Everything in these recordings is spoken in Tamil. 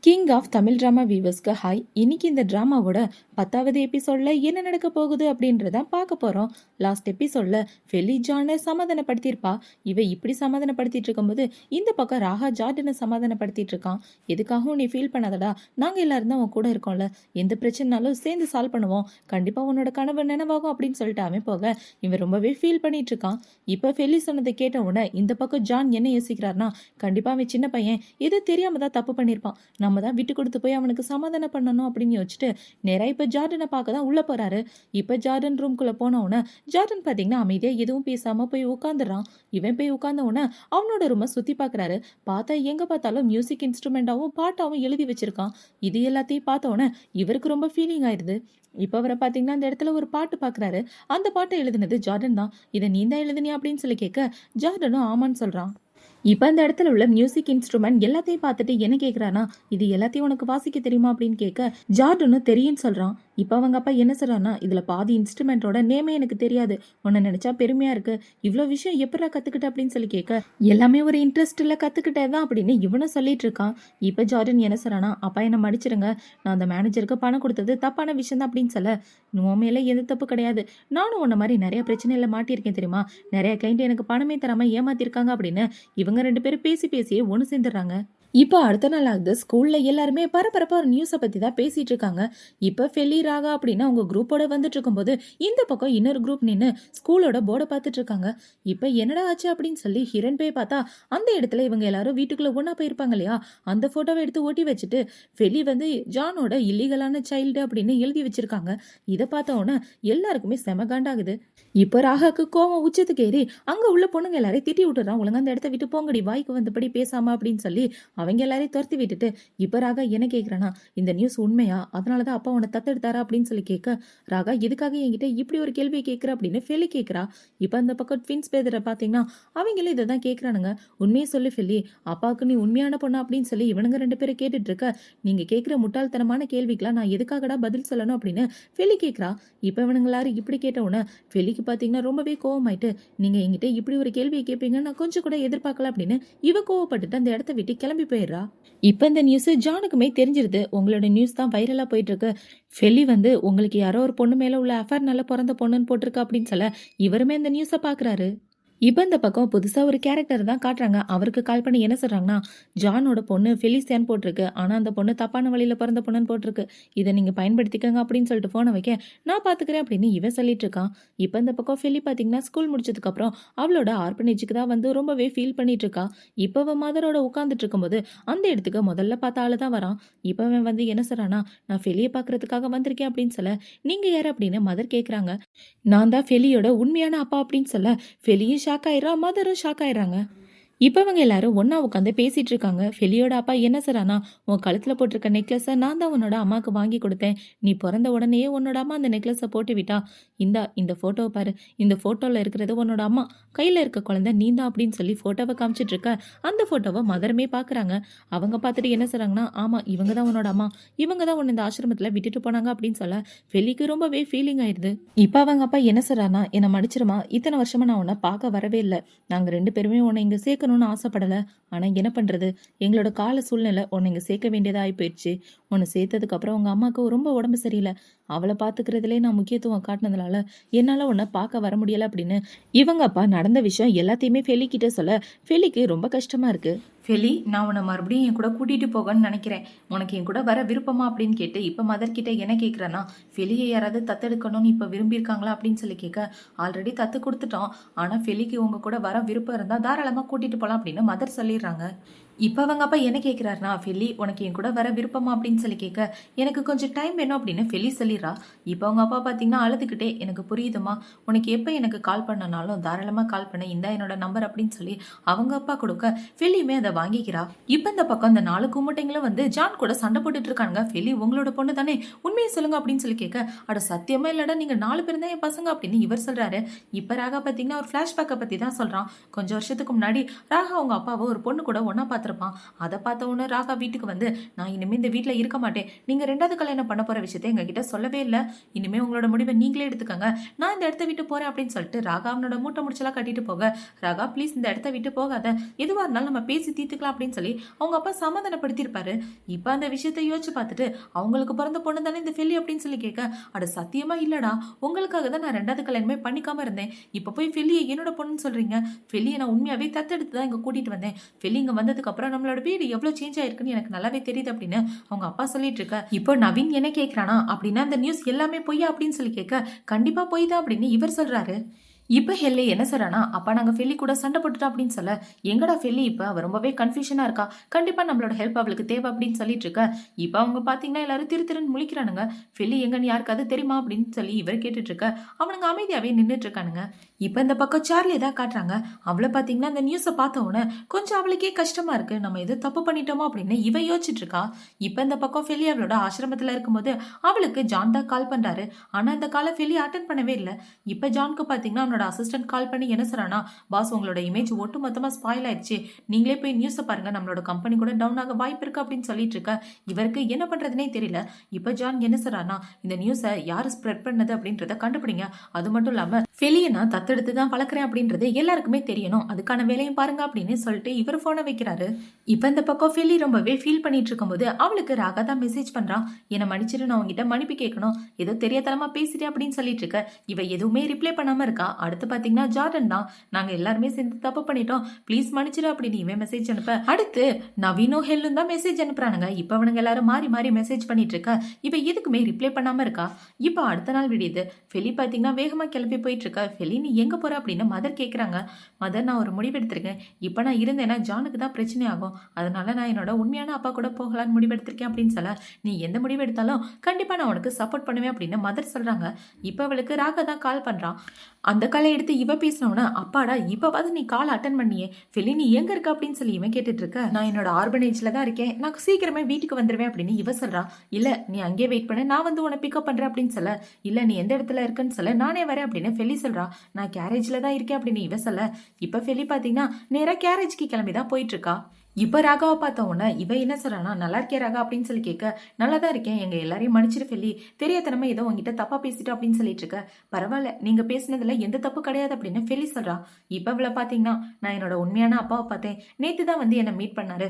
கிங் ஆஃப் தமிழ் ட்ராமா வியூவர்ஸ்க்கு ஹாய். இன்னைக்கு இந்த ட்ராமாவோட 10வது எபிசோட்ல என்ன நடக்க போகுது அப்படின்றதான் பார்க்க போறோம். லாஸ்ட் எபிசோட்ல ஃபெலி ஜானை சமாதானப்படுத்தியிருப்பா. இவ இப்படி சமாதானப்படுத்திட்டு இருக்கும்போது இந்த பக்கம் ராகா ஜார்டனை சமாதானப்படுத்திட்டு இருக்கான். எதுக்காகவும் நீ ஃபீல் பண்ணாதடா, நாங்க எல்லாரும் தான் உன் கூட இருக்கோம்ல, எந்த பிரச்சனைனாலும் சேர்ந்து சால்வ் பண்ணுவோம், கண்டிப்பா உன்னோட கனவு நினைவாகும் அப்படின்னு சொல்லிட்டு அவன் போக இவன் ரொம்பவே ஃபீல் பண்ணிட்டு இருக்கான். இப்ப ஃபெலி சொன்னதை கேட்ட உடனே இந்த பக்கம் ஜான் என்ன யோசிக்கிறார்னா, கண்டிப்பா அவன் சின்ன பையன், இது தெரியாம தான் தப்பு பண்ணியிருப்பான், நம்ம தான் விட்டு கொடுத்து போய் அவனுக்கு சமாதானம் பண்ணணும் அப்படின்னு யோசிச்சுட்டு நேரா இப்ப ஜார்டனை பார்க்க தான் உள்ள போறாரு. இப்ப ஜார்டன் ரூம்குள்ள போன உடனே ஜார்டன் பாத்தீங்கன்னா அமைதியா எதுவும் பேசாம போய் உட்காந்துறான். இவன் போய் உட்கார்ந்த உடனே அவனோட ரூமை சுத்தி பாக்குறாரு. பார்த்தா எங்க பார்த்தாலும் மியூசிக் இன்ஸ்ட்ருமெண்டாவும் பாட்டாவும் எழுதி வச்சிருக்கான். இது எல்லாத்தையும் பார்த்த உடனே இவருக்கு ரொம்ப ஃபீலிங் ஆயிடுது. இப்ப அவரை பாத்தீங்கன்னா அந்த இடத்துல ஒரு பாட்டு பாக்குறாரு. அந்த பாட்டை எழுதினது ஜார்டன் தான். இதை நீ தான் எழுதினியா அப்படின்னு சொல்லி கேட்க ஜார்டனும் ஆமான்னு சொல்றான். இப்ப அந்த இடத்துல உள்ள மியூசிக் இன்ஸ்ட்ருமெண்ட் எல்லாத்தையும் பார்த்துட்டு என்ன கேக்குறானா, இது எல்லாத்தையும் உனக்கு வாசிக்க தெரியுமா அப்படின்னு கேட்க ஜார்டனும் தெரியும்னு சொல்றான். இப்ப அவங்க அப்பா என்ன சொல்றானா, இதுல பாதி இன்ஸ்ட்ருமெண்டோட நேமே எனக்கு தெரியாது, உன்னை நினைச்சா பெருமையா இருக்கு, இவ்வளவு விஷயம் எப்படா கத்துக்கிட்ட அப்படின்னு சொல்லி கேட்க எல்லாமே ஒரு இன்ட்ரெஸ்ட்ல கத்துக்கிட்டேதான் அப்படின்னு இவனும் சொல்லிட்டு இருக்கான். இப்ப ஜார்டன் என்ன சொல்றானா, அப்பா என்ன மடிச்சிருங்க, நான் அந்த மேனேஜருக்கு பணம் கொடுத்தது தப்பான விஷயம் தான் அப்படின்னு சொல்ல, உன் மேல எந்த தப்பு கிடையாது, நானும் உன்ன மாதிரி நிறைய பிரச்சனையில மாட்டியிருக்கேன் தெரியுமா, நிறைய கிளைண்ட் எனக்கு பணமே தராம ஏமாத்திருக்காங்க அப்படின்னு இவங்க ரெண்டு பேரும் பேசி பேசியே ஒன்று சேர்ந்துடுறாங்க. இப்போ அடுத்த நாள் ஆகுது. ஸ்கூல்ல எல்லாருமே பரபரப்பா ஒரு நியூஸை பத்தி தான் பேசிட்டு இருக்காங்க. இப்ப ஃபெலி ராகா அப்படின்னு அவங்க குரூப்போட வந்துட்டு இருக்கும்போது இந்த பக்கம் இன்னொரு குரூப் நின்று ஸ்கூலோட போர்டை பார்த்துட்டு இருக்காங்க. இப்ப என்னடா ஆச்சு அப்படின்னு சொல்லி ஹிரண் போய் பார்த்தா அந்த இடத்துல இவங்க எல்லாரும் வீட்டுக்குள்ள ஒன்னா போயிருப்பாங்க இல்லையா, அந்த போட்டோவை எடுத்து ஒட்டி வச்சுட்டு ஃபெலி வந்து ஜானோட இல்லீகலான சைல்டு அப்படின்னு எழுதி வச்சிருக்காங்க. இதை பார்த்த உடனே எல்லாருக்குமே செம காண்டாகுது. இப்ப ராகாக்கு கோவம் உச்சத்துக்கு ஏறி அங்க உள்ள பொண்ணுங்க எல்லாரையும் திட்டி விட்டுறான். ஒழுங்கா அந்த இடத்த விட்டு போங்கடி, வாய்க்கு வந்தபடி பேசாம அப்படின்னு சொல்லி அவங்க எல்லாரையும் துரத்தி விட்டுட்டு இப்ப ராகா என்ன கேக்குறானா, இந்த நியூஸ் உண்மையா, அதனாலதான் அப்பா உன்னை தத்தெடுத்தாரா அப்படின்னு சொல்லி கேட்க ராகா எதுக்காக என்கிட்ட இப்படி ஒரு கேள்வியை கேட்கிற அப்படின்னு ஃபெலி கேட்கிறா. இப்ப அந்த பக்கம் ட்வின்ஸ் பேதரை பாத்தீங்கன்னா அவங்களும் இதை தான் கேட்கறானுங்க. உண்மையை சொல்லி ஃபெலி, அப்பாவுக்கு நீ உண்மையான பொண்ணு அப்படின்னு சொல்லி இவனுங்க ரெண்டு பேரும் கேட்டுட்டு இருக்க, நீங்க கேட்கிற முட்டாள்தனமான கேள்விக்கெல்லாம் நான் எதுக்காகடா பதில் சொல்லணும் அப்படின்னு ஃபெலி கேட்கிறா. இப்ப இவனுங்க எல்லாரும் இப்படி கேட்ட உடனே ஃபெலிக்கு பாத்தீங்கன்னா ரொம்பவே கோவமாயிட்டு, நீங்க என்கிட்ட இப்படி ஒரு கேள்வியை கேட்பீங்க நான் கொஞ்சம் கூட எதிர்பார்க்கல அப்படின்னு இவ கோவப்பட்டுட்டு அந்த இடத்த விட்டு கிளம்பி போயிடுறா. இப்ப இந்த நியூஸ் ஜானுக்குமே தெரிஞ்சிருது. உங்களோட நியூஸ் தான் வைரலா போயிட்டு இருக்கு, ஃபெலி வந்து உங்களுக்கு யாரோ ஒரு பொண்ணு மேல உள்ள அஃபேர்னால பிறந்த பொண்ணுன்னு போட்டிருக்கா அப்படின்னு சொல்ல இவருமே இந்த நியூஸை பாக்குறாரு. இப்போ இந்த பக்கம் புதுசாக ஒரு கேரக்டர் தான் காட்டுறாங்க. அவருக்கு கால் பண்ணி என்ன சொல்கிறாங்கன்னா, ஜானோட பொண்ணு ஃபெலிசியான்னு போட்டிருக்கு, ஆனால் அந்த பொண்ணு தப்பான வழியில் பிறந்த பொண்ணுன்னு போட்டிருக்கு, இதை நீங்கள் பயன்படுத்திக்கங்க அப்படின்னு சொல்லிட்டு ஃபோனை வைக்க நான் பார்த்துக்கிறேன் அப்படின்னு இவன் சொல்லிட்டு இருக்கான். இப்போ இந்த பக்கம் ஃபெலி பார்த்தீங்கன்னா ஸ்கூல் முடிச்சதுக்கப்புறம் அவளோட ஆர்பனேஜுக்கு தான் வந்து ரொம்பவே ஃபீல் பண்ணிட்டு இருக்கா. இப்போ அவன் மதரோட உட்காந்துட்டு இருக்கும்போது அந்த இடத்துக்கு முதல்ல பார்த்த ஆளு தான் வரான். இப்போ அவன் வந்து என்ன சொல்கிறான்னா, நான் ஃபெலியை பார்க்கறதுக்காக வந்திருக்கேன் அப்படின்னு சொல்ல, நீங்கள் யார் அப்படின்னு மதர் கேட்குறாங்க. நான் தான் ஃபெலியோட உண்மையான அப்பா அப்படின்னு சொல்ல ஃபெலியும் ஷாக் ஆயிரா, மதரும் ஷாக் ஆயிடுறாங்க. இப்போ அவங்க எல்லாரும் ஒன்னா உட்காந்து பேசிட்டு இருக்காங்க. ஃபெலியோட அப்பா என்ன சொல்றானா, உன் கழுத்துல போட்டிருக்க நெக்லஸை நான் தான் உன்னோட அம்மாவுக்கு வாங்கி கொடுத்தேன், நீ பிறந்த உடனே உன்னோட அம்மா அந்த நெக்லஸை போட்டு விட்டா, இந்த போட்டோவை பாரு, இந்த போட்டோல இருக்கிறது உன்னோட அம்மா, கையில இருக்க குழந்தை நீ தான் அப்படின்னு சொல்லி போட்டோவை காமிச்சிட்டு இருக்க. அந்த போட்டோவை மதருமே பாக்குறாங்க. அவங்க பார்த்துட்டு என்ன சொல்றாங்கன்னா, ஆமா இவங்க தான் உன்னோட அம்மா, இவங்க தான் உன்னை இந்த ஆசிரமத்துல விட்டுட்டு போனாங்க அப்படின்னு சொல்ல ஃபெலிக்கு ரொம்பவே ஃபீலிங் ஆயிடுது. இப்போ அவங்க அப்பா என்ன சொல்றானா, என்னை மடிச்சிருமா, இத்தனை வருஷமா நான் உன்னை பார்க்க வரவே இல்லை, நாங்க ரெண்டு பேருமே உன்னை இங்க சேர்க்கணும் ஆசைப்படல, ஆனா என்ன பண்றது, எங்களோட கால சூழ்நிலை உன்னை இங்க சேர்க்க வேண்டியதா ஆகி போயிடுச்சு, உன்னை சேர்த்ததுக்கு அப்புறம் உங்க அம்மாவுக்கு ரொம்ப உடம்பு சரியில்லை, அவளை பாத்துக்கிறதுலே நான் முக்கியத்துவம் காட்டினதுனால என்னால உன்னை பார்க்க வர முடியல அப்படின்னு இவங்க அப்பா நடந்த விஷயம் எல்லாத்தையுமே ஃபெலி கிட்ட சொல்ல ஃபெலிக்கு ரொம்ப கஷ்டமா இருக்கு. ஃபெலி, நான் உன்னை மறுபடியும் என் கூட கூட்டிட்டு போகணும்னு நினைக்கிறேன், உனக்கு என் கூட வர விருப்பமா அப்படின்னு கேட்டு இப்ப மதர் கிட்ட என்ன கேட்கிறேன்னா, ஃபெலியை யாராவது தத்தெடுக்கணும்னு இப்ப விரும்பியிருக்காங்களா அப்படின்னு சொல்லி கேட்க, ஆல்ரெடி தத்து கொடுத்துட்டோம், ஆனா ஃபெலிக்கு உங்க கூட வர விருப்பம் இருந்தா தாராளமா கூட்டிட்டு போலாம் அப்படின்னு மதர் சொல்லிடுறாங்க. இப்ப அவங்க அப்பா என்ன கேட்கிறாருனா, ஃபெலி உனக்கு என் கூட வர விருப்பமா அப்படின்னு சொல்லி கேட்க, எனக்கு கொஞ்சம் டைம் வேணும் அப்படின்னு ஃபெலி சொல்லிடுறா. இப்ப அவங்க அப்பா பாத்தீங்கன்னா அழுதுகிட்டே, எனக்கு புரியுதுமா, உனக்கு எப்ப எனக்கு கால் பண்ணனாலும் தாராளமா கால் பண்ண, இந்த என்னோட நம்பர் அப்படின்னு சொல்லி அவங்க அப்பா கொடுக்க ஃபெலியுமே அதை வாங்கிக்கிறா. இப்ப இந்த பக்கம் இந்த 4 கும்பட்டைங்களும் வந்து ஜான் கூட சண்டை போட்டுட்டு இருக்காங்க. ஃபெலி உங்களோட பொண்ணு தானே, உண்மையை சொல்லுங்க அப்படின்னு சொல்லி கேட்க, அட சத்தியமா இல்லடா, நீங்க 4 பேர் தான் என் பசங்க அப்படின்னு இவர் சொல்றாரு. இப்ப ராகா பாத்தீங்கன்னா ஒரு பிளாஷ்பேக்கை பத்தி தான் சொல்றான். கொஞ்சம் வருஷத்துக்கு முன்னாடி ராகா அவங்க அப்பாவை ஒரு பொண்ணு கூட ஒன்னா பாத்திர பார்த்துருப்பான். அதை பார்த்த உடனே ராகா வீட்டுக்கு வந்து, நான் இனிமே இந்த வீட்டில் இருக்க மாட்டேன், நீங்க 2வது கல்யாணம் பண்ண போற விஷயத்த எங்ககிட்ட சொல்லவே இல்லை, இனிமே உங்களோட முடிவை நீங்களே எடுத்துக்கங்க, நான் இந்த இடத்த விட்டு போறேன் அப்படின்னு சொல்லிட்டு ராகா அவனோட மூட்டை முடிச்செல்லாம் கட்டிட்டு போக, ராகா ப்ளீஸ் இந்த இடத்த விட்டு போகாத, எதுவா இருந்தாலும் நம்ம பேசி தீர்த்துக்கலாம் அப்படின்னு சொல்லி அவங்க அப்பா சமாதானப்படுத்தியிருப்பாரு. இப்ப அந்த விஷயத்தை யோசிச்சு பார்த்துட்டு, அவங்களுக்கு பிறந்த பொண்ணு தானே இந்த ஃபெல்லி அப்படின்னு சொல்லி கேட்க, அட சத்தியமா இல்லடா, உங்களுக்காக தான் நான் 2வது கல்யாணமே பண்ணிக்காம இருந்தேன், இப்ப போய் ஃபெல்லியை என்னோட பொண்ணுன்னு சொல்றீங்க, ஃபெல்லியை நான் உண்மையாவே தத்தெடுத்து தான் இங்க கூட்டிட்டு வந்தேன், ஃபெல்லி இங்க வந்ததுக்கு அப்புறம் நம்மளோட வீடு எவ்வளவு சேஞ்ச் ஆயிருக்குன்னு எனக்கு நல்லாவே தெரியுது அப்படின்னு அவங்க அப்பா சொல்லிட்டு இருக்க. இப்போ நவீன் என்ன கேட்கிறானா அப்படின்னா, அந்த நியூஸ் எல்லாமே பொய்யா அப்படின்னு சொல்லி கேட்க, கண்டிப்பா பொய் தான் அப்படின்னு இவர் சொல்றாரு. இப்போ ஹெல்லி என்ன சொல்றானா, அப்பா நாங்கள் ஃபெல்லி கூட சண்டை போட்டுட்டோம் அப்படின்னு சொல்ல, எங்கடா ஃபெல்லி இப்போ அவள் ரொம்பவே கன்ஃபியூஷனாக இருக்கா, கண்டிப்பாக நம்மளோட ஹெல்ப் அவளுக்கு தேவை அப்படின்னு சொல்லிட்டு இருக்க. இப்போ அவங்க பார்த்தீங்கன்னா எல்லாரும் திருன்னு முழிக்கிறானுங்க. ஃபெல்லி எங்கன்னு யாருக்காவது தெரியுமா அப்படின்னு சொல்லி இவர் கேட்டுட்டு இருக்க. அவனுங்க அமைதியாகவே நின்றுட்டு இருக்கானுங்க. இப்போ இந்த பக்கம் சார்லி தான் காட்டுறாங்க. அவளை பார்த்தீங்கன்னா அந்த நியூஸை பார்த்த உடனே கொஞ்சம் அவளுக்கே கஷ்டமா இருக்கு, நம்ம எது தப்பு பண்ணிட்டோமோ அப்படின்னு இவ யோசிச்சுட்டு இருக்கா. இப்போ இந்த பக்கம் ஃபெல்லி அவளோட ஆசிரமத்தில் இருக்கும்போது அவளுக்கு ஜான் தான் கால் பண்றாரு. ஆனால் அந்த காலை ஃபெல்லி அட்டன் பண்ணவே இல்லை. இப்போ ஜான்க்கு பார்த்தீங்கன்னா அவனோட அசிஸ்டன்ட் கால் பண்ணி என்ன சொல்றானா, பாஸ் உங்களோட இமேஜ் ஒட்டு மொத்தமாக ஸ்பாயில் ஆயிடுச்சு, நீங்களே போய் நியூஸை பாருங்க, நம்மளோட கம்பெனி கூட டவுன் ஆக வாய்ப்பு இருக்கு அப்படின்னு சொல்லிட்டு இருக்க. இவருக்கு என்ன பண்றதுனே தெரியல. இப்போ ஜான் என்ன சொல்றானா, இந்த நியூஸை யாரு ஸ்ப்ரெட் பண்ணது அப்படின்றத கண்டுபிடிங்க, அது மட்டும் இல்லாம ஃபெலியை நான் தத்தெடுத்து தான் வளர்க்குறேன் அப்படின்றது எல்லாருக்குமே தெரியணும், அதுக்கான வேலையும் பாருங்க அப்படின்னு சொல்லிட்டு இவர் போனை வைக்கிறாரு. இப்போ இந்த பக்கம் ஃபெலி ரொம்பவே ஃபீல் பண்ணிட்டு இருக்கும்போது அவளுக்கு ராகா தான் மெசேஜ் பண்றான். என்னை மன்னிச்சிட்டு நான் உங்ககிட்ட மன்னிப்பு கேட்கணும், ஏதோ தெரியாதனமா பேசிட்டேன் அப்படின்னு சொல்லிட்டு இருக்க. இவ எதுவுமே ரிப்ளை பண்ணாம இருக்கா. அடுத்து பாத்தீங்கன்னா ஜார்டன் தான், நாங்க எல்லாருமே சேர்ந்து தப்பு பண்ணிட்டோம், ப்ளீஸ் மன்னிச்சிரு அப்படின்னு இவன் மெசேஜ் அனுப்ப, அடுத்து நவீனும் ஹெல்லும் தான் மெசேஜ் அனுப்புறானுங்க. இப்ப அவனுங்க எல்லாரும் மாறி மாறி மெசேஜ் பண்ணிட்டு இருக்கா. இவ எதுக்குமே ரிப்ளை பண்ணாம இருக்கா. இப்போ அடுத்த நாள் விடியுது. ஃபெலி பாத்தீங்கன்னா வேகமா கிளம்பி போயிட்டு இருக்கா. ஃபெலி நீ எங்க போற அப்படின்னு மதர் கேக்குறாங்க. மதர் நான் ஒரு முடிவு எடுத்திருக்கேன், இப்ப நான் இருந்தேன்னா ஜானுக்கு தான் பிரச்சனை ஆகும், அதனால நான் என்னோட உண்மையான அப்பா கூட போகலான்னு முடிவு எடுத்திருக்கேன் அப்படின்னு சொல்ல, நீ எந்த முடிவு எடுத்தாலும் கண்டிப்பா நான் உனக்கு சப்போர்ட் பண்ணுவேன் அப்படின்னு மதர் சொல்றாங்க. இப்ப அவளுக்கு ராகா தான் கால் பண்றான். அந்த காலை எடுத்து இவ பேசினவன, அப்பாடா இப்பவாது நீ கால் அட்டன் பண்ணியே, ஃபெலி நீ எங்க இருக்க அப்படின்னு சொல்லி இவன் கேட்டுட்டு இருக்க. நான் என்னோட ஆர்பனேஜ்ல தான் இருக்கேன், நான் சீக்கிரமே வீட்டுக்கு வந்துருவேன் அப்படின்னு இவ சொல்றா. இல்ல நீ அங்கே வெயிட் பண்ண, நான் வந்து உன்னை பிக்கப் பண்றேன் அப்படின்னு சொல்ல, இல்ல நீ எந்த இடத்துல இருக்குன்னு சொல்ல, நானே வரேன் அப்படின்னு ஃபெலி சொல்றா. நான் கேரேஜ்ல தான் இருக்கேன் அப்படின்னு இவ சொல்ல. இப்ப ஃபெலி பாத்தீங்கன்னா நேரா கேரேஜ்க்கு கிளம்பி தான் போயிட்டு இருக்கா. இப்ப ராகாவை பார்த்த உடனே இவ என்ன சொல்றானா, நல்லா இருக்கே ராகா அப்படின்னு சொல்லி கேட்க, நல்லா தான் இருக்கேன், எங்க எல்லாரையும் மன்னிச்சிரு ஃபெல்லி, தெரியாதனமா ஏதோ உங்ககிட்ட தப்பா பேசிட்டு அப்படின்னு சொல்லிட்டு இருக்க. பரவாயில்ல நீங்க பேசினதுல எந்த தப்பு கிடையாது அப்படின்னு ஃபெல்லி சொல்றா. இப்ப இவளை பாத்தீங்கன்னா, நான் என்னோட உண்மையான அப்பாவை பார்த்தேன், நேத்து தான் வந்து என்னை மீட் பண்ணாரு,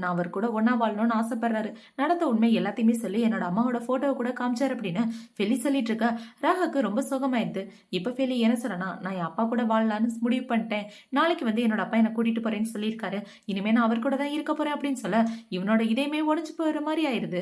நான் அவர் கூட ஒன்னா வாழணும்னு ஆசைப்படுறாரு, நடந்த உண்மை எல்லாத்தையுமே சொல்லி என்னோட அம்மாவோட போட்டோவை கூட காமிச்சாரு அப்படின்னு ஃபெல்லி சொல்லிட்டு இருக்க. ராகாக்கு ரொம்ப சுகமாயிடுது. இப்ப ஃபெல்லி என்ன சொல்றானா, நான் என் அப்பா கூட வாழலான்னு முடிவு பண்ணிட்டேன், நாளைக்கு வந்து என்னோட அப்பா என்னை கூட்டிட்டு போறேன்னு சொல்லியிருக்காரு, இனிமே நான் அவர் கூட தான் இருக்க போறேன் அப்படின்னு சொல்ல, இவனோட இதயமே உடைஞ்சு போற மாதிரி ஆயிருது.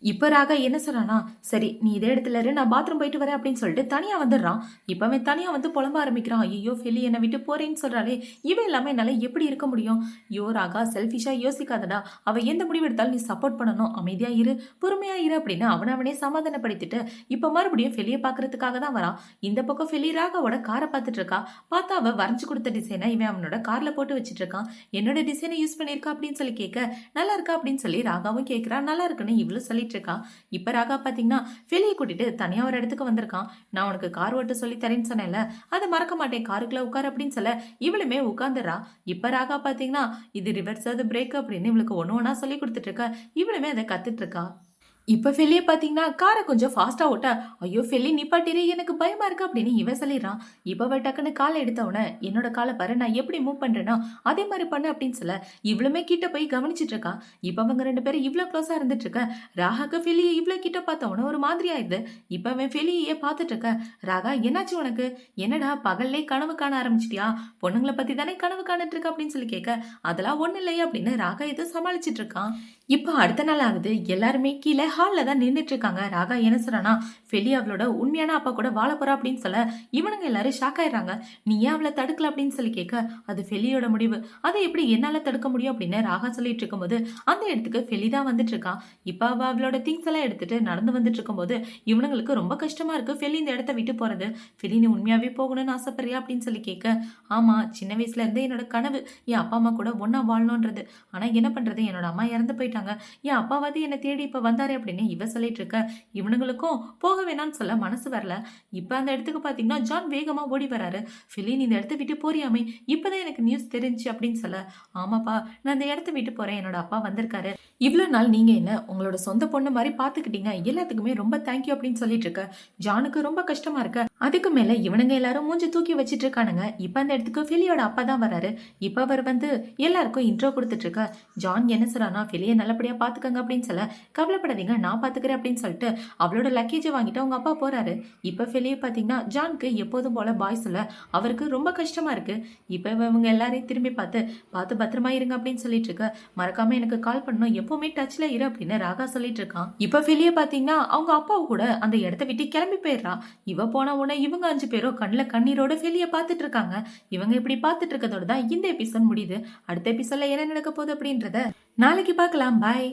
இப்ப ராகா என்ன சொல்றானா, சரி நீ இதே இடத்துல இரு, நான் பாத்ரூம் போயிட்டு வரேன் அப்படின்னு சொல்லிட்டு தனியா வந்துடுறான். இப்பவே தனியா வந்து புலம்ப ஆரம்பிக்கிறான். ஐயோ ஃபெலி என்னை விட்டு போறேன்னு சொல்றாளே, இவன் எல்லாமே என்னால எப்படி இருக்க முடியும், யோ ராகா செல்ஃபிஷா யோசிக்காதடா, அவ எந்த முடிவு எடுத்தாலும் நீ சப்போர்ட் பண்ணணும், அமைதியா இரு, பொறுமையா இரு அப்படின்னு அவனே சமாதானப்படுத்திட்டு இப்ப மறுபடியும் ஃபெலியை பாக்குறதுக்காக தான் வரான். இந்த பக்கம் ஃபெலி ராகாவோட காரை பார்த்துட்டு இருக்கா. பார்த்தா அவ வரைஞ்சு கொடுத்த டிசைனை இவன் அவனோட கார்ல போட்டு வச்சிட்டு இருக்கான். என்னோட டிசைனை யூஸ் பண்ணிருக்கா அப்படின்னு சொல்லி கேட்க, நல்லா இருக்கா அப்படின்னு சொல்லி ராகாவும் கேட்கிறா. நல்லா இருக்குன்னு இவ்வளவு சொல்லிட்டு இருக்கா. இப்ப ராகா பாத்தீங்கன்னா ஃபெலியை கூட்டிட்டு தனியா ஒரு இடத்துக்கு வந்திருக்கான். நான் உனக்கு கார் ஓட்ட சொல்லி தரேன்னு சொன்னேன்ல, அதை மறக்க மாட்டேன், காருக்குள்ள உட்கார் அப்படின்னு சொல்ல இவளுமே உட்கார்ந்துடுறா. இப்ப ராகா பாத்தீங்கன்னா இது ரிவர்ஸ் அது பிரேக் அப்படின்னு இவளுக்கு ஒண்ணு ஒன்னா சொல்லி கொடுத்துட்டு இருக்கா. இவளுமே அதை கத்துட்டு இருக்கா. இப்ப ஃபெலியை பாத்தீங்கன்னா காரை கொஞ்சம் ஃபாஸ்டா ஓட்ட, ஐயோ ஃபெலி நிப்பாட்டிரு எனக்கு பயமா இருக்கு அப்படின்னு இவன் சொல்லிடுறான். இப்ப டக்குன்னு காலை எடுத்தவன, என்னோட காலை பாரு, நான் எப்படி மூவ் பண்றேன்னா அதே மாதிரி பண்ணு அப்படின்னு சொல்ல இவ்வளவுமே கிட்ட போய் கவனிச்சிட்டு இருக்கா. இப்ப அவங்க 2 பேரும் இவ்வளவு க்ளோஸா இருந்துட்டு இருக்க. ராகாக்கு ஃபெலியை இவ்வளவு கிட்ட பார்த்தவன ஒரு மாதிரி ஆயிடுது. இப்ப அவன் ஃபெலியே பார்த்துட்டு இருக்க. ராகா என்னாச்சு உனக்கு, என்னடா பகல்லே கனவு காண ஆரம்பிச்சிட்டியா, பொண்ணுங்களை பத்தி தானே கனவு காணிட்டு இருக்க அப்படின்னு சொல்லி கேட்க, அதெல்லாம் ஒண்ணு இல்லையா அப்படின்னு ராகா ஏதோ சமாளிச்சிட்டு இருக்கான். இப்போ அடுத்த நாள் ஆகுது. எல்லாருமே கீழே ஹாலில் தான் நின்றுட்டு இருக்காங்க. ராகா என்ன சொல்றானா, ஃபெலி அவளோட உண்மையான அப்பா கூட வாழ போறா அப்படின்னு சொல்ல இவனுங்க எல்லாரும் ஷாக் ஆயிடுறாங்க. நீ ஏன் அவளை தடுக்கல அப்படின்னு சொல்லி கேட்க, அது ஃபெலியோட முடிவு, அதை எப்படி என்னால தடுக்க முடியும் அப்படின்னு ராகா சொல்லிட்டு இருக்கும்போது அந்த இடத்துக்கு ஃபெலி தான் வந்துட்டு இருக்கான். இப்போ அவளோட திங்ஸ் எல்லாம் எடுத்துட்டு நடந்து வந்துட்டு இருக்கும்போது இவனுங்களுக்கு ரொம்ப கஷ்டமா இருக்கு ஃபெலி இந்த இடத்த விட்டு போறது. ஃபெலி நீ உண்மையாவே போகணும்னு ஆசைப்படுறியா அப்படின்னு சொல்லி கேட்க, ஆமா சின்ன வயசுல இருந்தே என்னோட கனவு என் அப்பா அம்மா கூட ஒன்னா வாழணும்ன்றது, ஆனா என்ன பண்றது, என்னோட அம்மா இறந்து போயிட்டாங்க, என் அப்பாவாது என்னை தேடி இப்ப வந்தாரு அப்படின்னு இவ சொல்லிட்டு இருக்க. இவனுங்களுக்கும் போக வேணாம்னு சொல்ல மனசு வரல. இப்ப அந்த இடத்துக்கு பாத்தீங்கன்னா ஜான் வேகமா ஓடி வராரு. பிலின் இந்த இடத்த விட்டு போறியாமே, இப்பதான் எனக்கு நியூஸ் தெரிஞ்சு அப்படின்னு சொல்ல, ஆமாப்பா நான் இந்த இடத்த விட்டு போறேன், என்னோட அப்பா வந்திருக்காரு, இவ்வளவு நாள் நீங்க என்ன உங்களோட சொந்த பொண்ணு மாதிரி பாத்துக்கிட்டீங்க, எல்லாத்துக்குமே ரொம்ப தேங்க்யூ அப்படின்னு சொல்லிட்டு இருக்க. ஜானுக்கு ரொம்ப கஷ்டமா இருக்க. அதுக்கு மேல இவனுங்க எல்லாரும் மூஞ்சி தூக்கி வச்சிட்டு இருக்கானுங்க. இப்ப அந்த இடத்துக்கு பிலியோட அப்பா தான் வராரு. இப்ப அவர் வந்து எல்லாருக்கும் இன்ட்ரோ கொடுத்துட்டு இருக்க. ஜான் என்ன சொல்றானா, பிலியை நல்லபடியா பாத்துக்கங்க அப்படின்னு சொல்ல, கவலைப்படாதீங்க நான் பாத்துக்கிறேன் அப்படின்னு சொல்லிட்டு அவளோட லக்கேஜை வாங்கிட்டு அவங்க அப்பா போறாரு. இப்ப பிலியை பாத்தீங்கன்னா ஜானுக்கு எப்போதும் போல பாய் சொல்ல அவருக்கு ரொம்ப கஷ்டமா இருக்கு. இப்ப இவங்க எல்லாரையும் திரும்பி பார்த்து பத்திரமா இருங்க அப்படின்னு சொல்லிட்டு இருக்க. மறக்காம எனக்கு கால் பண்ணணும், எப்பவுமே டச்ல இரு அப்படின்னு ராகா சொல்லிட்டு இருக்கான். இப்ப பிலிய பாத்தீங்கன்னா அவங்க அப்பாவு கூட அந்த இடத்த விட்டு கிளம்பி போயிடுறா. இவ போன உடனே இவங்க 5 பேரும் கண்ணுல கண்ணீரோட வெளிய பாத்துட்டு இருக்காங்க. இவங்க இப்படி பாத்துட்டு இருக்கதோட தான் இந்த எபிசோட் முடியுது. அடுத்த எபிசோட்ல என்ன நடக்க போகுது அப்படின்றத நாளைக்கு பார்க்கலாம். பாய்.